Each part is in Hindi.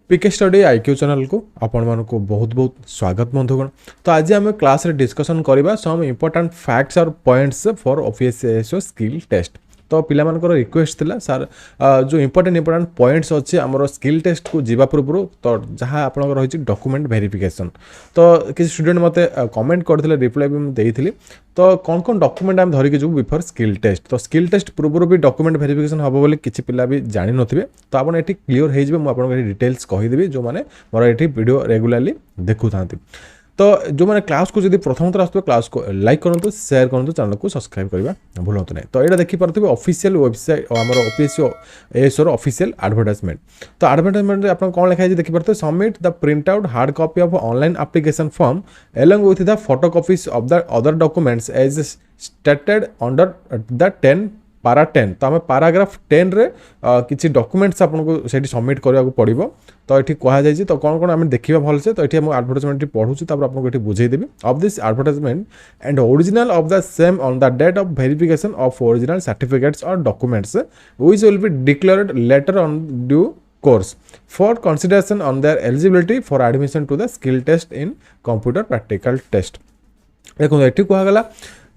पीके स्टडी आईक्यू चैनल को आपण मानक बहुत बहुत स्वागत बंधुगण। तो आज आम क्लास रे डिस्कशन करबा सम इंपोर्टेंट फैक्ट्स और पॉइंट्स फॉर ओपीएससीआईएसओ स्किल टेस्ट। तो पिला मानकर रिक्वेस्ट थिला सर जो इंपोर्टेंट पॉइंट्स अच्छे आमर स्किल टेस्ट को जीवा पूर्व तो जहाँ आप रही डॉक्यूमेंट वेरिफिकेशन। तो किसी स्टूडेंट मते कमेंट करथिले रिप्लाई भी देइथिली। तो कौन कौन डॉक्यूमेंट आम धरिक जो बिफोर स्किल टेस्ट। तो स्किल टेस्ट पूर्व भी डॉक्यूमेंट वेरिफिकेशन हम बोली किसी पिला भी जानि नथिबे। तो आपन एठी क्लियर हो जिवे। मु आपन डिटेल्स कहिदेबी जो माने मोर एठी वीडियो रेगुलरली देखु थांती। तो जो मैंने क्लास को जब प्रथम थर आसो क्लास को लाइक करूँ, शेयर करूँ, चैनल को सब्सक्राइब करने भूलु नहीं। तो यहाँ देखिपे ऑफिशियल वेबसाइट आम ओपीएससीआईएसओ ऑफिशियल एडवर्टाइजमेंट। तो एडवर्टाइजमेंट आप कौन लिखाई देखिपे submit the print out hard copy of online application form along with the photo copies of the other documents as stated under the 10 para 10। तो आम पाराग्राफ 10 रे किसी डॉक्यूमेंट्स आपको से सबमिट करने पड़ो। तो ये कहुई तो कौन कौन आम देखा भलसे। तो ये एडवर्टाइजमेंट पढ़ू आपको ये बुझेदेवी of this advertisement and original of the same on the date of verification of original certificates और documents which will be declared later on due course for consideration on their eligibility for admission to the skill test in computer practical test. देखो ये कहगला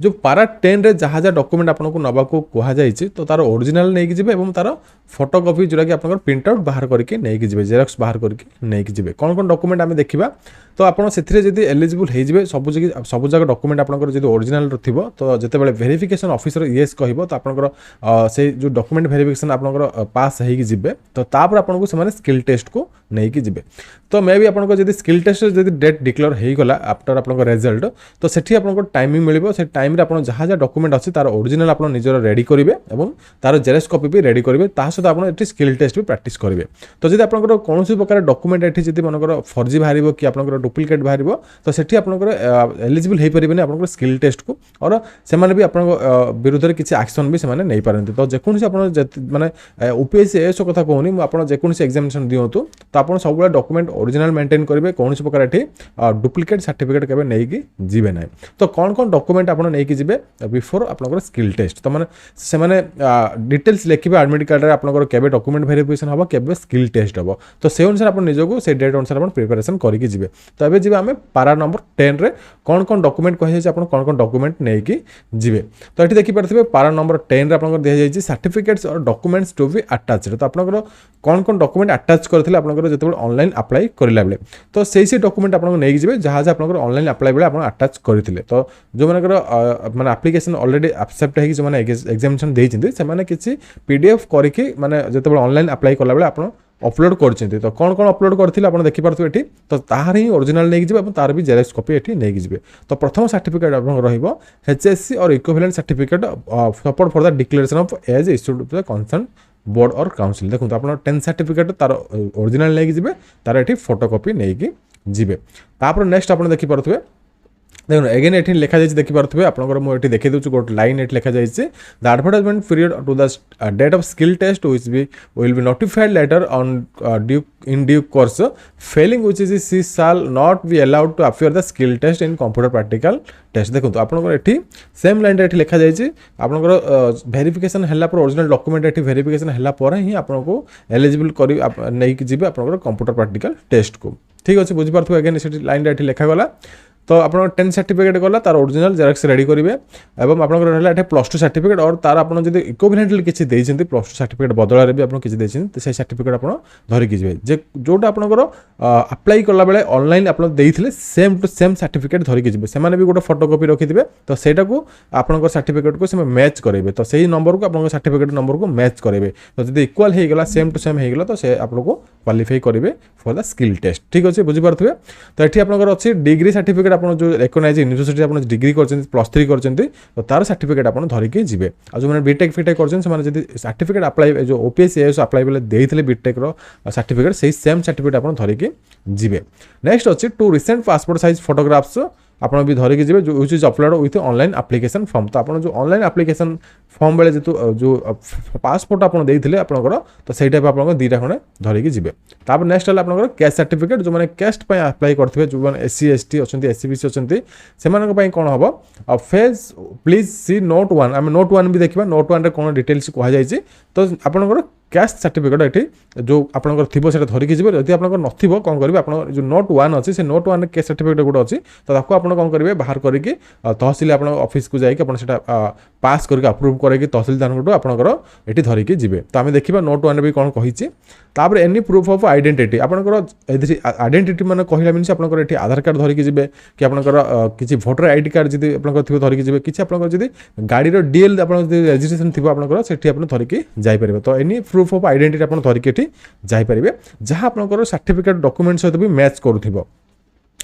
जो पारा 10 रे जहाँ जहाँ डॉक्यूमेंट आपको नवा को कहुई तो तार ओरिजिनल नहीं कि और तार फोटो कॉपी जोटा कि आप प्रिंट आउट बाहर करके नहीं कि जेरक्स बाहर करके नहीं कि कौन कौन डॉक्यूमेंट आम देखा। तो आपड़ से एलिजिबल हो सब जगह डॉक्यूमेंट आपंकर जो ओरिजिनल थी तो जिते बड़े वेरिफिकेशन ऑफिसर येस कह तो आपंकर से जो डॉक्यूमेंट वेरिफिकेशन आपंकर पास होगी तो तापर आपको से स्किल टेस्ट को नहीं कि जी। तो मे भी आपको जब स्किल टेस्ट जब डेट डिक्लेयर होगा आफ्टर आप रिजल्ट तो सेठी आपको टाइमिंग मिल से टाइम आप जहाँ जहाँ डॉक्यूमेंट अच्छी तार ओरिजिनल आप निजर रेडी करेंगे और तार जेरक्स कॉपी भी रेडी करेंगे सहित आप स्किल टेस्ट भी प्रैक्टिस करेंगे। तो जब आपंकर कौन प्रकार डॉक्यूमेंट ये जब मनकर फर्जी बाहर कि आप डुप्लिकेट बाहर तो सेठी आपंकर एलिजिबल हो पारे आप स्किल टेस्ट को और से भी आप विरुद्ध में किसी एक्शन भी से नहीं पारती। तो जेकोसी माने ओपीएससीआईएसओ कथा कहूनी आप जेकोसी एग्जामिनेशन दिंतु तो आप सब डॉक्यूमेंट ओरिजिनल मेंटेन करेंगे कौन प्रकार ये डुप्लिकेट सर्टिफिकेट केवे नहीं कि जीवे ना। तो कौन कौन डॉक्यूमेंट आप नहीं कि जीवे बिफोर आपंकर स्किल टेस्ट। तो मैंने डिटेल्स लिखे एडमिट कार्ड आपंकर केवे डॉक्यूमेंट वेरिफिकेशन हम केवे स्किल टेस्ट हम। तो से अनुसार आप निजको से डेट अनुसार प्रिपरेशन करके जी। तो ये जी आम पारा नंबर 10 रे कौन कौन डॉक्यूमेंट कही आप कौन कौन डॉक्यूमेंट नहीं कि जी। तो ये देखिपे पारा नंबर 10 रे आपको दी जाए सर्टिफिकेट्स और डॉक्यूमेंट्स टू बी अटैच्ड। तो आपंकर कौन कौन डॉक्यूमेंट अटैच करते आपंकर जो ऑनलाइन अप्लाई करला बेले तो से डॉक्यूमेंट आपको नहीं जी जहाँ जहाँ आपंकर ऑनलाइन अप्लाई बेले आप अटैच करते। तो जो मैंने एप्लिकेशन ऑलरेडी एक्सेप्ट है जो एग्जामिनेशन देते से किसी पीडीएफ करके माने जो ऑनलाइन अप्लाई कला बेले आप अपलोड करते। तो कौन कौन अपलोड करते आप देखिपे ये तो तार ही ओरिजिनल नहीं कि तार भी जेरक्स कॉपी ये नहीं कि जी। तो प्रथम सर्टिफिकेट एचएससी और equivalent certificate support for the declaration of age issued to the concern board और काउंसिल। देखो आप 10 सर्टिफिकेट तार ओरिजिनल नहीं कि जी तार ये फोटोकॉपी नहीं कि जी। तापर नेक्स्ट आप देखिपे देखो एगेन ये लिखा जाए देखिपे आपंकर मुझे देखी दूँ गोटे लाइन ये लिखा जाए the advertisement period to the date of skill test which will be notified later on due in due course failing which is she shall not be allowed to appear the skill test in computer practical test. देखो आपंकर ये सेम लाइन ये लिखा जाए आपंकर वेरिफिकेशन है ओरिजिनल डॉक्यूमेंट ये वेरिफिकेशन है ही आपको एलिजिबल कर नहीं कि जी आपंकर कंप्यूटर प्रैक्टिकल टेस्ट को। ठीक अच्छे बुझीपार एगेन से लाइन ये लिखागला। तो आप 10 सर्टिफिकेट गला तार ओरिजिनल जेरक्स रेडी करेंगे और आपंकर +2 सर्टिफिकेट और तार आप इक्विवेलेंटली किसी देते +2 सर्टिफिकेट बदल भी आप किसी देते से सर्टिफिकेट आप धरिकी जी जोटा आपंकर अप्लाई कला बेले ऑनलाइन आप सेम टू सेम सर्टिफिकेट धरिकी जी से भी गोटे फोटोकॉपी रखिथे। तो सहीटा को आपंकर सर्टिफिकेट को मैच करेंगे तो सही नंबर को आप सर्टिफिकेट नंबर को मैच करेंगे। तो जब इक्वाल होगा सेम टू सेम होगा तो से आपको क्वालिफाई करेंगे फॉर द स्किल टेस्ट। ठीक अच्छे बुझीपारे। तो ये आपंकर अच्छी डिग्री सर्टिफिकेट आप जो रेकग्नाइज यूनिवर्सिटी आप डिग्री कर +3 कर तो तार सर्टिफिकेट आप धरिकी जी। और जो मैंने बीटेक फिटेक कर सर्टिफिकेट अप्लाई जो ओपीएससीआईएसओ अप्लाई बेले देते बीटेक सर्टिफिकेट से सेम सर्टिफिकेट आप धरिकी जी। नेक्स्ट अच्छी 2 रिसेंट पासपोर्ट साइज फोटोग्राफ्स आप भी धरिकी जी जो which is upload with online application form. तो आप जो ऑनलाइन एप्लिकेशन फॉर्म बेले जो पासपोर्ट आप देते आपंकर तो सही टाइप आप दुईटा खंडे धरिकी जी। तापर नेक्स्ट है आपंकर कैस्ट सर्टिफिकेट जो मैंने कैस्ट अप्लाई करते जो मैंने एससी एसटी अच्छा एससीबीसी अच्छा से कौन हम फेज प्लीज सी नोट 1 आम नोट 1 भी देखा नोट 1 कौन डिटेल्स कहुई तो आपंकर कैस्ट सर्टिफिकेट ये जो आपंकर थी से धरिकी जी जब आप नथिबो कौन करेंगे आप जो नोट 1 अच्छी से नोट 1 कैस्ट सर्टिफिकेट गोटे अच्छी तो आपको आप कौन करेंगे बाहर करके तहसिल आप ऑफिस को जाकि पास करके अप्रूव करके तहसिलदार आपंकर ये धरिकी जी तो आम देखा नोट 1 भी कौन कही तापर एनी प्रूफ ऑफ आइडेंटिटी आपंकर आइडेंटिटी मैंने कहला मीन आपंकर ये आधार कार्ड धरिकी जी कि आपंकर किसी भोटर आईडी कार्ड जी आप धरिकी जी किसी आप गाड़ी डीएल आप रेजिस्ट्रेशन थी आपंकर से धरिकी जापर तो एनी प्रूफ ऑफ आइडेंटिटी आप धरिकी जापर जहाँ आपंकर सर्टिफिकेट डॉक्यूमेंट सहित भी मैच करूँ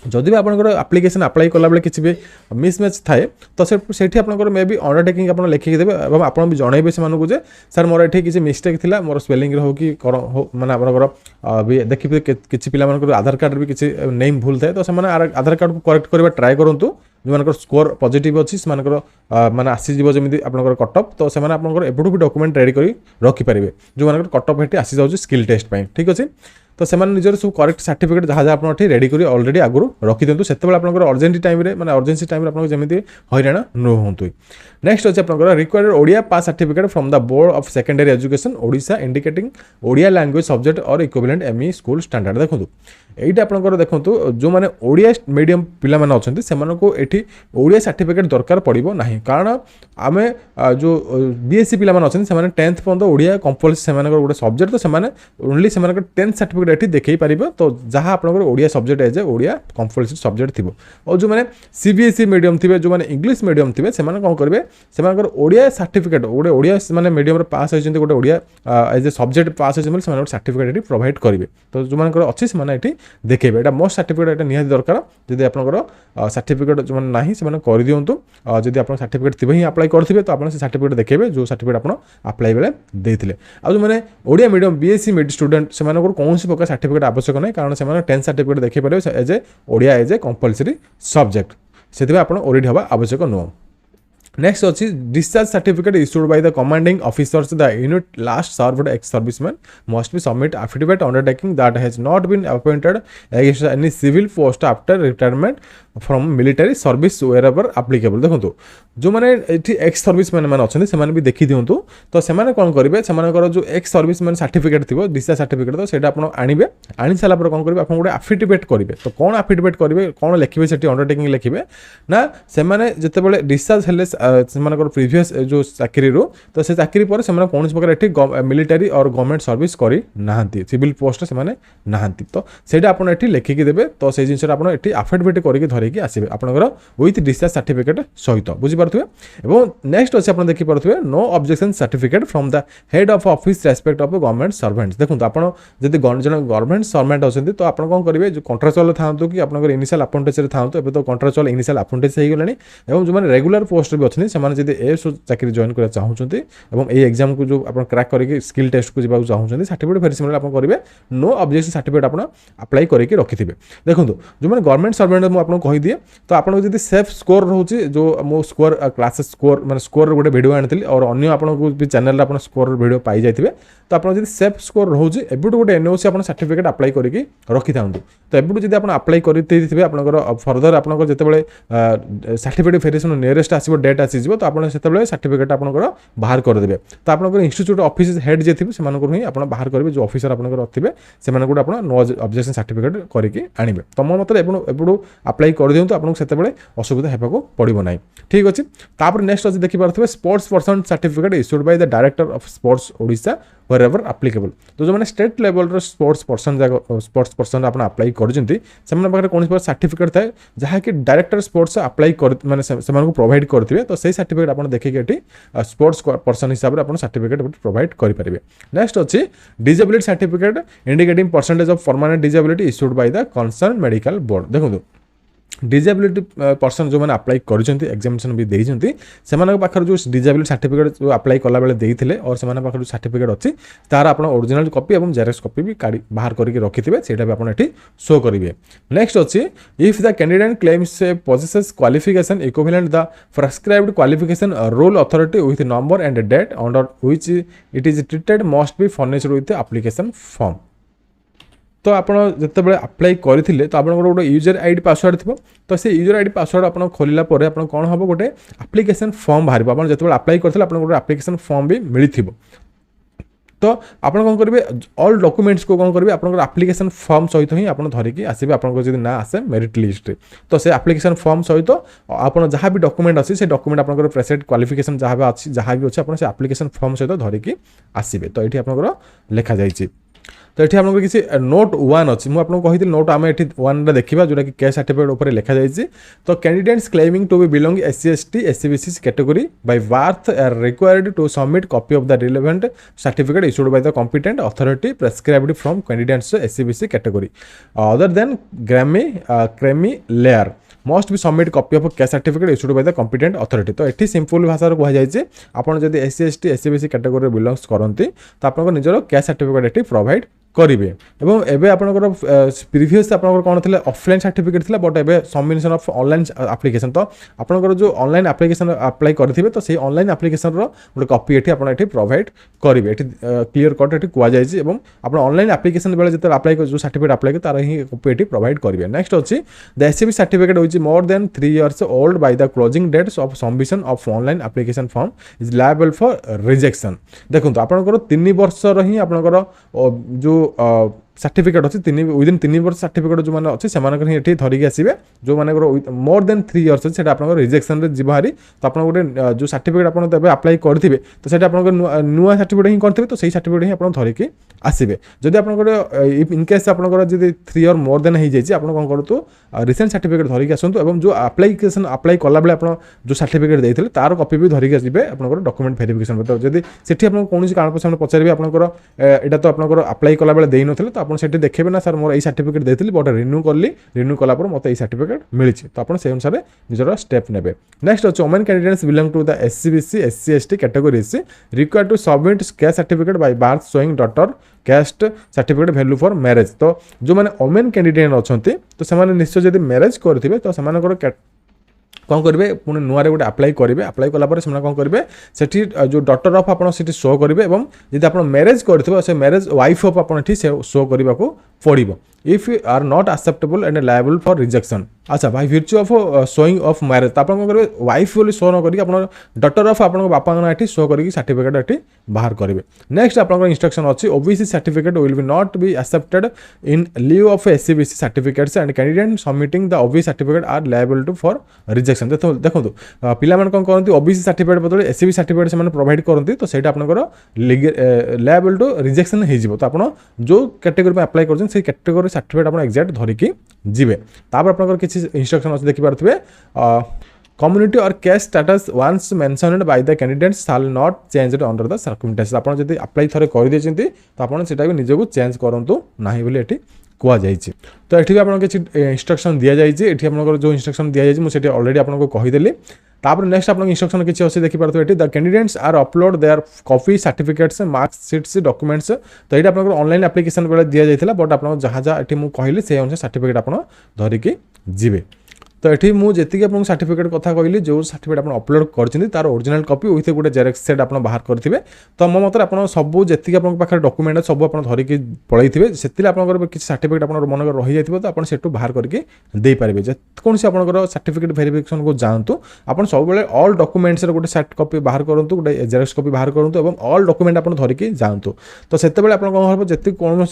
जदि भी आपंकर एप्लिकेशन अप्लाई कला बेले किसी भी मिसमैच थाए तो सेठी आपंकर मे बी अंडरटेकिंग आप लिखिक देवे और आप भी जनइबे से सर मोर ये किसी मिस्टेक थिला मोर स्पेलिंग हो कि माने आपंकर देखिए किसी पिला आधार कार्ड भी किसी नेम भूल थाए तो से आधार कार्ड को करेक्ट करवा ट्राए करूँ जो मानकर स्कोर पॉजिटिव अच्छी से माने आसीज जमी आपंकर कटअप तो से एपटू भी डॉक्यूमेंट रेडी कर रखिपारे जो मानकर कटअप ये आसी जाऊँ स्किल टेस्ट पे ठीक अच्छे तो से निजर सब करेक्ट सर्टिफिकेट जहाँ जहाँ आप रेडी कर अलरेडी आगुरी रखी दिंतु से आपंकर अर्जेंट टाइम माने अर्जेंसी टाइम आप जमी हईराण न हूँ नेक्स्ट अच्छे आपंकर required Odia pass certificate from the board of secondary education Odisha indicating Odia language subject और इक्विवेलेंट एमई स्कूल स्टैंडर्ड देखो এইটা আপনার দেখুন যে ওড়িয়া মিডিয়াম পিলা মানে অনেক সে ওড়িয়া সার্টিফিকেট দরকার পড়ব না কারণ আমি যে বিএসসি পিলা মানে অনেক সে 10th পর্যন্ত ওড়িয়া কম্পলসরি সে গোটে সবজেক্ট তো সে ওনলি সে 10th সার্টিফিকেট এটি দেখেই পারিবে তো যাহা আপনার Odia subject as Odia compulsory subject থিব আর যে সিবিএসই মিডিয়াম থিবে যে ইংলিশ মিডিয়াম থিবে সে কম করবে সে ওড়িয়া সার্টিফিকেট গোটে ওড়িয়া মানে মিডিয়ামে পাস হয়েছেন গোটে Odia as a subject pass হয়েছেন বলে সে গোটে সার্টিফিকেট এটি প্রোভাইড করবে তো যে অছি সে এটি देखेबे एटा मोस्ट सर्टिफिकेट एटा निहाती दरकार जदि आपनकर सर्टिफिकेट जो नाही से कर दिंतु जदि आप सर्टिफिकेट थी ही अप्लाई करेंगे तो आप सर्टिफिकेट देखेबे जो सर्टिफिकेट आप अप्लाई बेले देते आ जो मैंने ओडिया मीडियम बीएससी स्टूडेंट से कौन प्रकार सर्टिफिकेट आवश्यक नहीं कारण से 10th सर्टिफिकेट देखी पारे as a Odia as a compulsory subject से आप ओडिट हवा आवश्यक नुह नेक्स्ट अच्छी discharge certificate issued by the commanding officers the unit last served ex serviceman must be submit affidavit undertaking that has not been appointed against any civil post after retirement from military service wherever applicable देखो जो मैंने ये एक्स सर्विसमैन मैंने अच्छे से भी देखी दिंतु तो से कौन करेंगे से जो एक्स सर्विसमैन सर्टिफिकेट थी डिस्चार्ज सर्टिफिकेट तो सैटा आप आने आनी सारापर कौन करेंगे आप गोटे एफिडेविट करेंगे तो कौन एफिडेविट करेंगे कौन लिखे से अंडरटेकिंग लिखे ना से जिते डिस्चार्ज हेल्ले से प्रिवियस जो चाकरी तो से चाकरी पर से कौन प्रकार मिलिटरी और गवर्नमेंट सर्विस करी ना सिविल पोस्ट से ना तो सैटा आप लिखिकी देवे तो से जिन आप एफिडेविट करके धरिकी आसवे आपंकर विथ डिस्चार्ज सर्टिफिकेट सहित बुझीपारे और नेक्स्ट अच्छे आप देखिपे no objection certificate from the head of office respect of government servants देखो आप जब गवर्नमेंट सर्वेंट अच्छे तो आप कौन करेंगे जो कंट्राक्चुअल था कि आप इनिशियल अपॉइंटेज था तो कंट्राक्चुअल इनिशियल अपॉइंटेज हो गलानी और जो रेगुलर पोस्ट भी अच्छे से एस चाकरी जॉइन करना चाहते और ये एग्जाम को जो आप क्रैक करके स्किल टेस्ट को जावाक चाहते सर्टिफिकेट फेरी सिमिलर आप करेंगे नो ऑब्जेक्शन सर्टिफिकेट आप अप्लाई करके रखिथे देखो जो मैंने गवर्नमेंट सर्वेंट मुझे कही दिए तो आपको जब सेफ स्कोर रोचे जो मो स्कोर क्लास स्कोर मैंने स्कोर गोटे वीडियो आनी और अन्य आपको भी चैनल आप स्कोर वीडियो पाई जाइए तो आप जब सेफ स्कोर रोचे एबुटू गोटे एनओसी आप सर्टिफिकेट अप्लाई करके रखी था तो एबुटू जब आप अप्लाई करते आपंकर फर्दर आपंकर जिते सर्टिफिकेट फेरिएसन नियरेस्ट आसो डेट आसीज तो आप सर्टिफिकेट आपंकर बाहर करदे तो आपंकर इंस्टीट्यूट ऑफिस हेड जे थे ही आप बाहर करेंगे जो ऑफिसर आपंकर थे से आप नो ऑब्जेक्शन सर्टिफिकेट करके आनबे तुम मत एपटू अप्लाई कर दिंतु आपको से असुविधा होगा पड़ो ना ठीक अच्छे तापर नेक्स्ट अच्छे देखिए sports person certificate issued by the director of sports Odisha wherever applicable तो जो मैंने स्टेट लेवल स्पोर्ट्स पर्सन आप अप्लाई कर कौन सर्टिफिकेट थाए जहाँकि डायरेक्टर स्पोर्ट्स अप्लाई कर माने प्रोवाइड करते तो सही सर्टिफिकेट आप देखिए स्पोर्ट्स पर्सन हिसाब से आप सर्टिफिकेट प्रोवाइड करेंगे नेक्स्ट अच्छी disability certificate indicating percentage of permanent disability issued by the concern medical board देखो डिजेबिलिटी पर्सन जो मैंने अप्लाई कर एग्जामिनेशन भी देते से पाखर जो डिजेबिलिटी सर्टिफिकेट जो अप्लाई कला बेले देते और से पाखर जो सर्टिफिकेट अच्छी तार आप ओरिजिनल कॉपी और जेरक्स कॉपी भी बाहर करके रखिथे से भी आप शो करेंगे नेक्स्ट अच्छी if the candidate claims possesses qualification equivalent the prescribed qualification role authority with number and date under which it is treated must be furnished with application form तो आप जिते अप्लाई करते तो आप गोटे यूजर आईडी पासवर्ड थी तो से यूजर आईडी पासवर्ड आप खोलला आप कौन हम गोटे एप्लिकेशन फॉर्म बाहर आप जो अप्लाई करते गोटे एप्लिकेशन फॉर्म भी मिली तो आप कौन करेंगे ऑल डॉक्यूमेंट्स को कौन करेंगे आपन एप्लिकेशन फॉर्म सहित ही आप धरिकी आसबे आपन जब ना आसे मेरिट लिस्ट रे तो से एप्लिकेशन फॉर्म सहित आप जहाँ भी डॉक्यूमेंट अच्छी से डॉक्यूमेंट आपन प्रेजेंट क्वालिफिकेशन जहाँ भी अच्छी जहाँ भी अच्छे आप एप्लिकेशन फॉर्म सहित धरिकी आसबे तो ये आप लिखा जाइए तो ये आपको किसी नोट 1 अच्छी मुझे आपको कही नोट आम ये 1 देखा जोटा कि कैस्ट सर्टिफिकेट उपर लिखा जाइए तो candidates claiming to be belong SC/ST SC/BC category by birth are required to submit copy of the relevant certificate issued by the competent authority prescribed from candidates SC/BC category other than creamy layer must be submit copy of caste certificate issued by the competent authority तो ये सिंपल भाषा कहुई आपड़ जब SC/ST SC/BC कैटेगरी बिलोंग्स करती तो आप निजर कैस्ट सर्टिफिकेट ये प्रोवाइड करेंगे एवं एबे आपनकर प्रीवियस आपनकर कौन थे ऑफलाइन सर्टिफिकेट थिला बट एबे कॉम्बिनेशन ऑफ ऑनलाइन एप्लिकेशन तो आपनकर जो ऑनलाइन एप्लिकेशन अप्लाई करथिबे तो से ऑनलाइन एप्लिकेशन रो गोटे कॉपी एठी आपन एठी प्रोवाइड करेंगे एठी क्लियर कट एठी कुआ जायछि एवं आपन ऑनलाइन एप्लिकेशन बेले जते अप्लाई जो सर्टिफिकेट अप्लाई तार ही कॉपी एठी प्रोवाइड करेंगे नेक्स्ट अछि द SC/BC सर्टिफिकेट होछि more than 3 years old by the closing dates of submission of online application form is liable for rejection देखो आपनकर 3 वर्ष रही आपनकर जो सर्टिफिकेट अच्छी विदिन 3 वर्ष सर्टिफिकेट जो मैंने अच्छे से ये धरिकी आसवे जो मैंने मोर देन 3 इयर्स अच्छे आप रिजेक्शन में जीवा हारी तो आप गोटे जो सर्टिफिकेट आप अप्लाई करेंगे तो से नुआ सर्टिफिकेट ही करेंगे तो सही सर्टिफिकेट ही आप धरिकी आसवे जदि आप इनकेस आपंकर जब 3 इयर मोर देन हो जाए आप कौन करूँ रिसेंट सर्टिफिकेट धरिकी आसतु और जो अप्लिकेशन अप्लाई कला बेले आप जो सर्टिफिकेट देते तार कॉपी भी धरिकी आसवे आप डॉक्यूमेंट वेरिफिकेशन तो जब से कौन कारण से पचारे आपंकर यहाँ तो आप अप्लाई कला बेले देन तो आप देखिए ना सर मोर ये सर्टिफिकेट देती बट रिन्यू कली रिन्यू कलापर मत ये सर्टिफिकेट मिली तो आप से अनुसार निजर स्टेप ने नेक्स्ट अच्छे women candidates belong to the SC/BC SC/ST categories required to submit caste certificate by birth showing daughter caste certificate value for marriage तो जो मैंने वुमेन कैंडिडेट अच्छा तो से निश्चय जब मैरेज करेंगे तो से कौन करेंगे पुणी नुआ गोटे अप्लाई करेंगे अप्लाई कलापर से कौन करेंगे से जो डॉटर ऑफ आप शो करेंगे और जब आप मैरेज करेंगे से मैरेज वाइफ ऑफ आप शो करने को पड़ो if you are not acceptable and liable for rejection अच्छा by virtue of showing of marriage तो आप कौन करेंगे वाइफ बोली शो न करके डॉटर ऑफ आप बापा ना ये शो करके सर्टिफिकेट ये बाहर करेंगे नेक्स्ट आप इंस्ट्रक्शन अच्छी OBC certificate will be not be accepted in lieu of SC/BC certificates and candidate submitting the OBC certificate are liable to for rejection देखो पिला कौन करती OBC सर्टिफिकेट बदले SC/BC सर्टिफिकेट से प्रोवाइड करती तो सही आपंकर लायबल टू रिजेक्शन हो तो आप जो कैटेगरी में अप्लाई कर कैटेगरी सर्टिफिकेट आप एक्जाक्ट धरिकी जीवे तापर आपंकर किसी इंस्ट्रक्शन अच्छे देखिपे कम्युनिटी और caste status once mentioned by the candidate shall not changed under the circumstances आप जब अप्लाई थोड़े कर देते तो आपको निजक चेंज करूँ ना बोली कह तो ये आप किसी इंस्ट्रक्शन दि जाए आप जो इंस्ट्रक्शन दि जाए मुझे अलरेडी आपको कहीदेली तापर नेक्स्ट आप इंस्ट्रक्शन किसी अच्छे देखिए the candidates are upload their copy certificates marksheets documents तो ये आप ऑनलाइन एप्लिकेशन बेले दि जाता बट आप जहाँ जहाँ ये कहली से अनुसार सर्टिफिकेट आप धरिकी जीवे तो ये मुझे आपको सर्टिफिकेट कथा कहली जो सर्टिफिकेट आप अपलोड कर तार ओरिजिनल कॉपी विथ गोटे जेरक्स सेट आप बाहर करेंगे तो मो मत आप सब जी पाखे डॉक्यूमेंट सब आप धरिकी पलैथे से किसी सर्टिफिकेट आप मन रही जाए तो आप बाहर करके दे पारे जेकौन आप सर्टिफिकेट वेरिफिकेशन को जातु आप सब ऑल डॉक्यूमेंट्स गोटे सेट कॉपी बाहर करूँ गोटे जेरक्स कॉपी बाहर करूँ और ऑल डॉक्यूमेंट आप धरिकी जातु तो से आप कौन हम जी कौन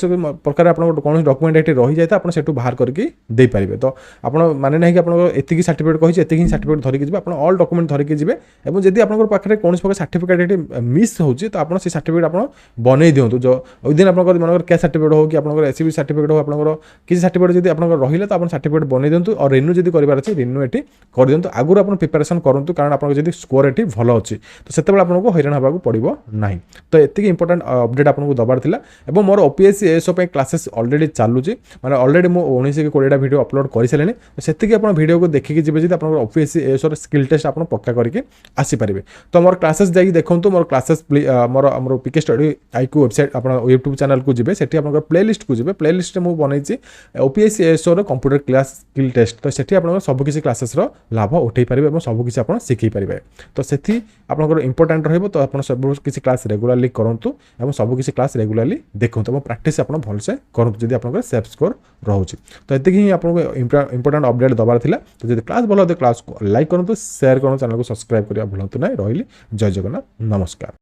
प्रकार आप कौन डॉक्यूमेंट ये रही जाए आप बाहर करके दे पारे तो आप माने ना कि एतिकी सर्टिफिकेट कही एतिकी सर्टिफिकेट धरिकी जी आप ऑल डॉक्यूमेंट धरिकी जी और जब आप पाखे कौन प्रकार सर्टिफिकेट मिस हो तो आप सर्टिफिकेट आप बनई दिंतु जो विदिन आप मन कैश सर्टिफिकेट हो कि SC/BC सर्टिफिकेट हो आप किसी सर्टिफिकेट जब आप रही तो आप सर्टिफिकेट बनई दिंतु और रिन्यू जब कर रिन्यू ये कर दिंतु आगुरी आप प्रिपेरेसन करूँ कारण आप स्कोर ये भल अच्छी तो से आपको हैरान होगा पड़ो ना तो ये इंपोर्टेंट अपडेट आपको दबार था मोर OPSC ASO क्लासेस अलरेडी चलुची मैंने अलरेडी मुझे 19 कि 20टा वीडियो अपलोड कर सारे से आप वीडियो को देखिए जी आप OPSC ASO स्किल टेस्ट आप पक्का करके आसीपारे तो मोर क्लासेस जाइए देखो more classes more PK study IQ website आप यूट्यूब चैनल को जी से प्लेलिस्ट को जी प्लेलिस्ट में मुझे OPSC ASO computer class skill test तो से आप सबकि क्लासेस लाभ उठे पारे और सबकि आप शिखी पारे तो से आप इंपोर्टाट रही तो आप सब किसी क्लास रेगुलाली करूँ और सबकि क्लास रेगुलाली देखो और प्रैक्टिस आप भलसे करूँ जब आप सेफ स्कोर रोचे तो ये ही आपको इंपोर्टाट अपडेट दबार था तो जब क्लास भल क्लास को लाइक करूँ शेयर करूँ चैनल को सब्सक्राइब करने भूलु ना रही जय जगन्नाथ नमस्कार।